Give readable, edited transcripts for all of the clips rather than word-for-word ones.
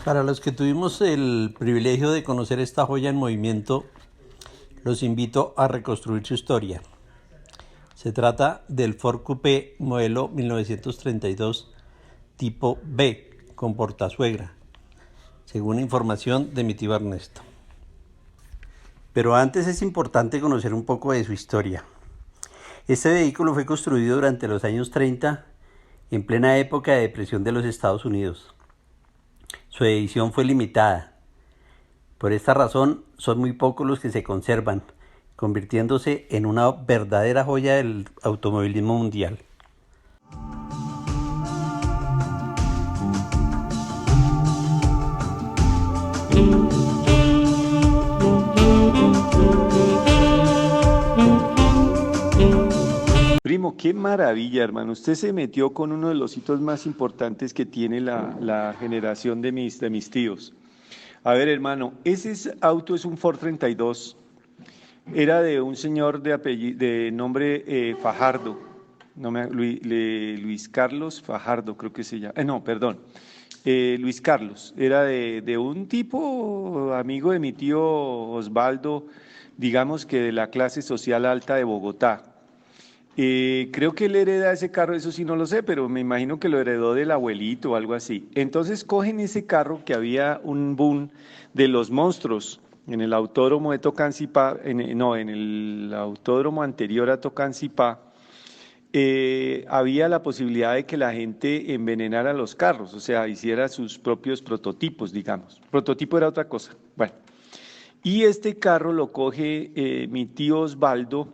Para los que tuvimos el privilegio de conocer esta joya en movimiento, los invito a reconstruir su historia. Se trata del Ford Coupé modelo 1932 tipo B con portasuegra, según información de mi tío Ernesto. Pero antes es importante conocer un poco de su historia. Este vehículo fue construido durante los años 30, en plena época de depresión de los Estados Unidos. Su edición fue limitada. Por esta razón, son muy pocos los que se conservan, convirtiéndose en una verdadera joya del automovilismo mundial. Primo, qué maravilla, hermano. Usted se metió con uno de los hitos más importantes que tiene la generación de mis tíos. A ver, hermano, auto es un Ford 32. Era de un señor de nombre Fajardo. Luis Carlos Fajardo, creo que se llama. No, perdón. Luis Carlos. Era de un tipo amigo de mi tío Osvaldo, digamos que de la clase social alta de Bogotá. Creo que él hereda ese carro, eso sí no lo sé, pero me imagino que lo heredó del abuelito o algo así. Entonces cogen ese carro, que había un boom de los monstruos en el autódromo de Tocancipá, en el autódromo anterior a Tocancipá, había la posibilidad de que la gente envenenara los carros, o sea, hiciera sus propios prototipos, digamos. Prototipo era otra cosa. Bueno, y este carro lo coge mi tío Osvaldo,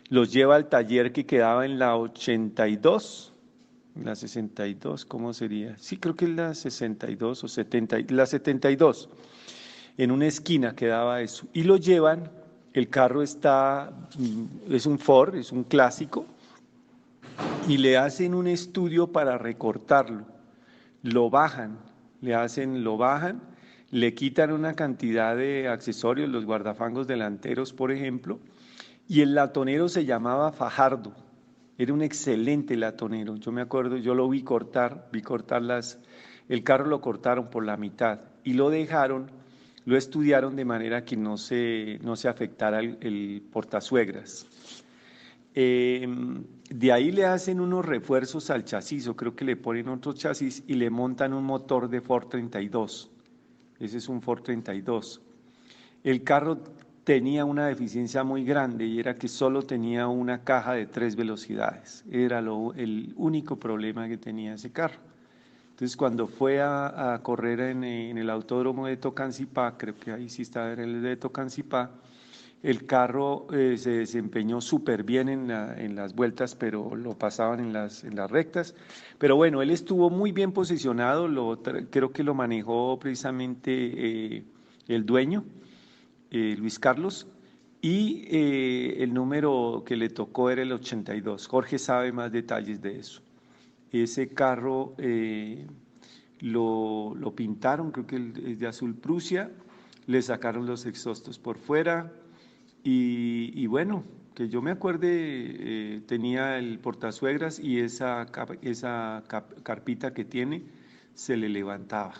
los lleva al taller que quedaba en la 82, la 62, ¿cómo sería? Sí, creo que es la 62 o 70, la 72, en una esquina quedaba eso. Y lo llevan, el carro es un Ford, es un clásico, y le hacen un estudio para recortarlo. Lo bajan, le quitan una cantidad de accesorios, los guardafangos delanteros, por ejemplo, y el latonero se llamaba Fajardo, era un excelente latonero. Yo me acuerdo, yo lo vi cortar el carro lo cortaron por la mitad y lo estudiaron de manera que no se afectara el portasuegras. De ahí le hacen unos refuerzos al chasis, o creo que le ponen otro chasis y le montan un motor de Ford 32. Ese es un Ford 32. El carro tenía una deficiencia muy grande y era que solo tenía una caja de 3 velocidades. Era el único problema que tenía ese carro. Entonces, cuando fue a correr en el autódromo de Tocancipá, creo que ahí sí estaba el de Tocancipá, el carro se desempeñó súper bien en las vueltas, pero lo pasaban en las rectas. Pero bueno, él estuvo muy bien posicionado, creo que lo manejó precisamente el dueño, Luis Carlos, y el número que le tocó era el 82. Jorge sabe más detalles de eso. Ese carro lo pintaron, creo que es de azul Prusia, le sacaron los exhaustos por fuera y bueno, que yo me acuerde, tenía el portasuegras y esa carpita que tiene se le levantaba.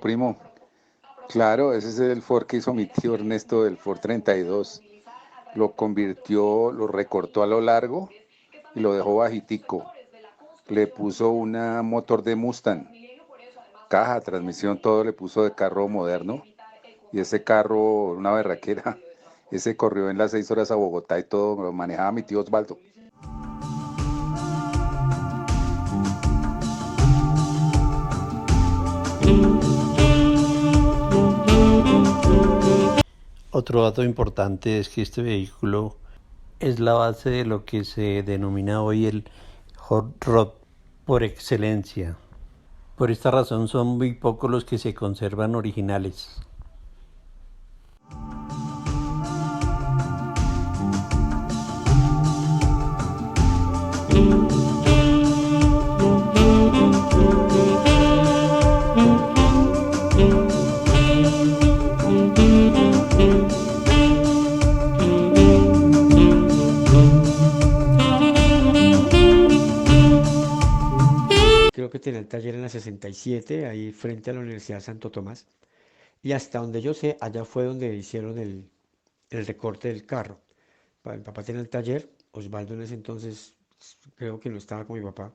Primo, claro, ese es el Ford que hizo mi tío Ernesto, del Ford 32. Lo recortó a lo largo y lo dejó bajitico. Le puso un motor de Mustang, caja, transmisión, todo le puso de carro moderno. Y ese carro, una berraquera, ese corrió en las 6 horas a Bogotá y todo, lo manejaba mi tío Osvaldo. Otro dato importante es que este vehículo es la base de lo que se denomina hoy el hot rod por excelencia. Por esta razón son muy pocos los que se conservan originales. tenía el taller en la 67, ahí frente a la Universidad Santo Tomás. Y hasta donde yo sé, allá fue donde hicieron el recorte del carro. Mi papá tenía el taller, Osvaldo en ese entonces creo que no estaba con mi papá,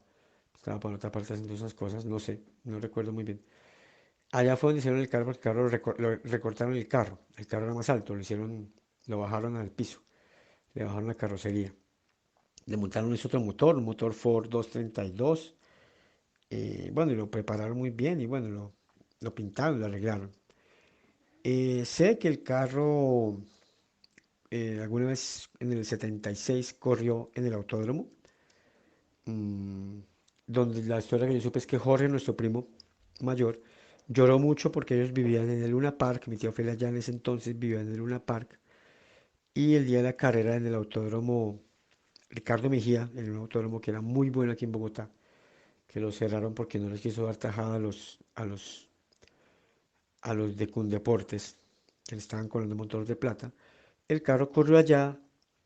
estaba por otra parte haciendo esas cosas, no sé, no recuerdo muy bien. Allá fue donde hicieron el carro, porque el carro lo recortaron el carro era más alto, lo bajaron al piso, le bajaron la carrocería. Le montaron ese otro motor, un motor Ford 232, bueno, y lo prepararon muy bien y bueno, lo pintaron, lo arreglaron. Sé que el carro alguna vez en el 76 corrió en el autódromo, mm, donde la historia que yo supe es que Jorge, nuestro primo mayor, lloró mucho porque ellos vivían en el Luna Park, mi tía Ofelia ya en ese entonces vivía en el Luna Park, y el día de la carrera en el autódromo Ricardo Mejía, en un autódromo que era muy bueno aquí en Bogotá, que lo cerraron porque no les quiso dar tajada a los de Cundeportes, que le estaban cobrando motor de plata. El carro corrió allá,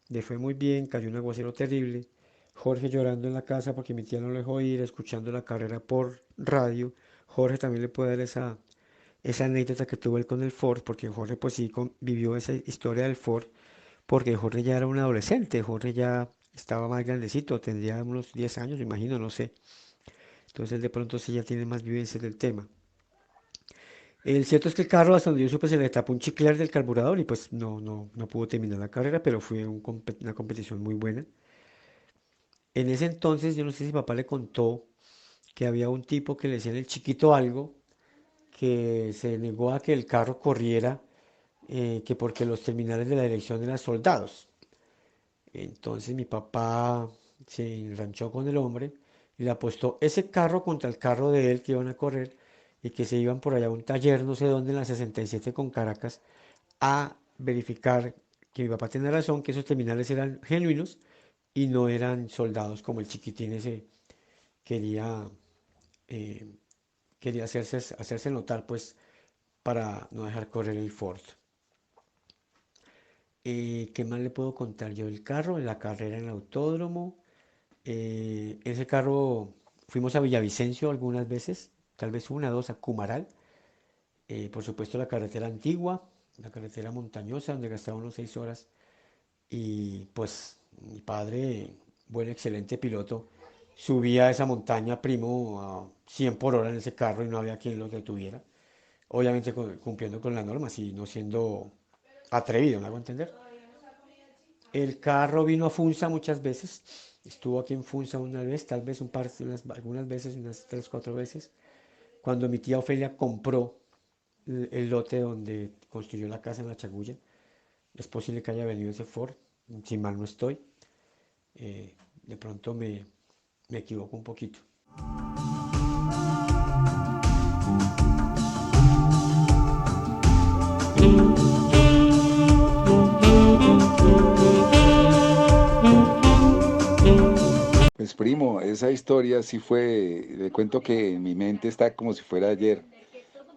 le fue muy bien, cayó un aguacero terrible. Jorge llorando en la casa porque mi tía no lo dejó ir, escuchando la carrera por radio. Jorge también le puede dar esa anécdota que tuvo él con el Ford, porque Jorge pues sí vivió esa historia del Ford, porque Jorge ya era un adolescente, Jorge ya estaba más grandecito, tendría unos 10 años, me imagino, no sé. Entonces de pronto sí ya tiene más vivencias del tema. El cierto es que el carro, hasta donde yo supe, se le tapó un chicle del carburador y pues no pudo terminar la carrera, pero fue una competición muy buena. En ese entonces, yo no sé si papá le contó que había un tipo que le decían el chiquito algo, que se negó a que el carro corriera, que porque los terminales de la dirección eran soldados. Entonces mi papá se enranchó con el hombre y le apostó ese carro contra el carro de él que iban a correr y que se iban por allá a un taller, no sé dónde, en la 67 con Caracas, a verificar que mi papá tenía razón, que esos terminales eran genuinos y no eran soldados como el chiquitín ese quería, eh, quería hacerse notar, pues, para no dejar correr el Ford. ¿Qué más le puedo contar yo del carro? La carrera en el autódromo. Ese carro fuimos a Villavicencio algunas veces, tal vez una, dos, a Cumaral. Por supuesto la carretera antigua, la carretera montañosa, donde gastaba unos 6 horas. Y pues mi padre, buen, excelente piloto, subía esa montaña, primo, a 100 por hora en ese carro y no había quien lo detuviera. Obviamente cumpliendo con las normas y no siendo atrevido, ¿me hago entender? El carro vino a Funza muchas veces. Estuvo aquí en Funza una vez, tal vez algunas veces, unas 3, 4 veces. Cuando mi tía Ofelia compró el lote donde construyó la casa en la Chagulla, es posible que haya venido ese Ford, si mal no estoy. De pronto me equivoco un poquito. Pues primo, esa historia sí fue, le cuento que en mi mente está como si fuera ayer,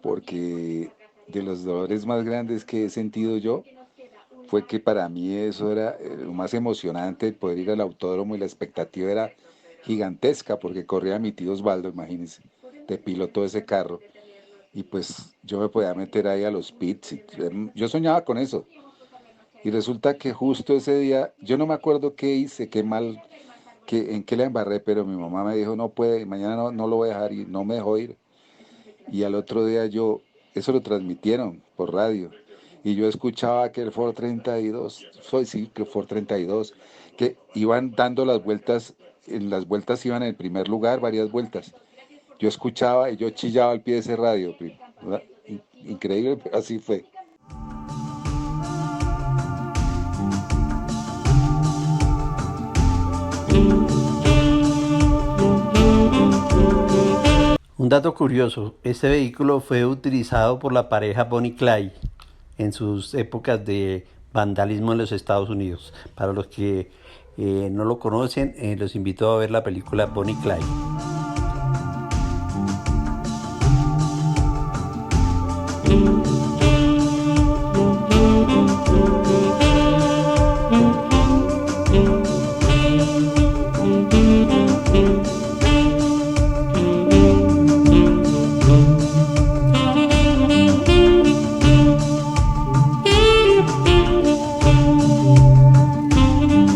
porque de los dolores más grandes que he sentido yo fue que para mí eso era lo más emocionante, poder ir al autódromo y la expectativa era gigantesca, porque corría mi tío Osvaldo, imagínense, de piloto de ese carro, y pues yo me podía meter ahí a los pits, yo soñaba con eso, y resulta que justo ese día, yo no me acuerdo qué hice, qué mal, en qué la embarré, pero mi mamá me dijo, no puede, mañana no lo voy a dejar ir, no me dejó ir. Y al otro día eso lo transmitieron por radio. Y yo escuchaba que el Ford 32, sí, que el Ford 32, que iban dando las vueltas, en las vueltas iban en el primer lugar, varias vueltas. Yo escuchaba y yo chillaba al pie de ese radio, ¿verdad? Increíble, pero así fue. Un dato curioso, este vehículo fue utilizado por la pareja Bonnie Clyde en sus épocas de vandalismo en los Estados Unidos. Para los que no lo conocen, los invito a ver la película Bonnie Clyde.